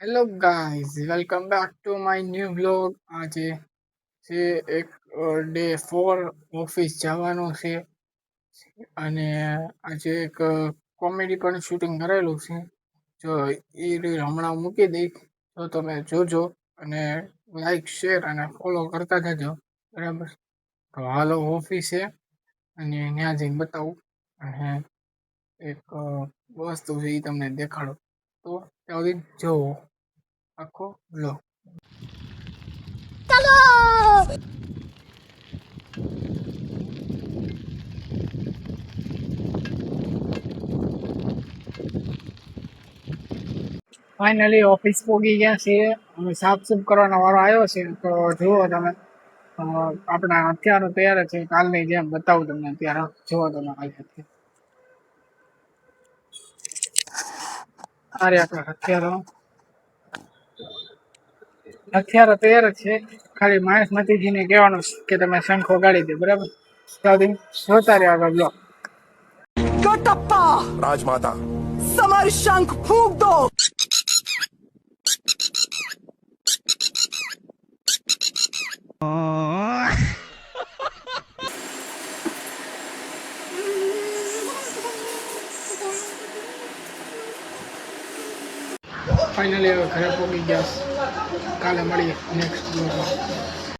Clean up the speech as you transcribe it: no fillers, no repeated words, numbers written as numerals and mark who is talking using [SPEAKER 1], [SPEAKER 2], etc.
[SPEAKER 1] Hello guys, welcome back to my new blog. આજે છે એક ડે 4 ઓફિસ જવાનું છે અને આજે એક કોમેડી પણ શૂટિંગ કરેલું છે. જો એ રીલ હમણાં મૂકી દઈશ તો તમે જોજો અને લાઈક શેર અને ફોલો કરતા જજો, બરાબર? તો હાલો ઓફિસે અને ત્યાં જઈને બતાવું અને એક વસ્તુ છે એ તમને દેખાડો. તો ત્યાં સુધી જોવો આખો બ્લોગ. ફાઇનલી ઓફિસ પહોંચી ગયા છીએ. હવે સાફ સૂફ કરવાનો વારો આવ્યો છે. તો જુઓ તમે, આપણા હથિયારો તૈયાર છે. કાલની જેમ બતાવું તમને. અત્યારે જુઓ તમે અરે આપણા હથિયારો તૈયાર જ છે. ખાલી મહેશ મતીજીને કહેવાનું કે તમે શંખ વગાડી દે, બરાબર? ત્યાં જોતા રહ્યા આગળ બ્લોગ.
[SPEAKER 2] કટપ્પા રાજમાતા સમર શંખ ફૂંક દો.
[SPEAKER 1] ફાઇનલી હવે ઘરે પહોંચી ગયા. કાલે મળીએ નેક્સ્ટ બ્લોગમાં.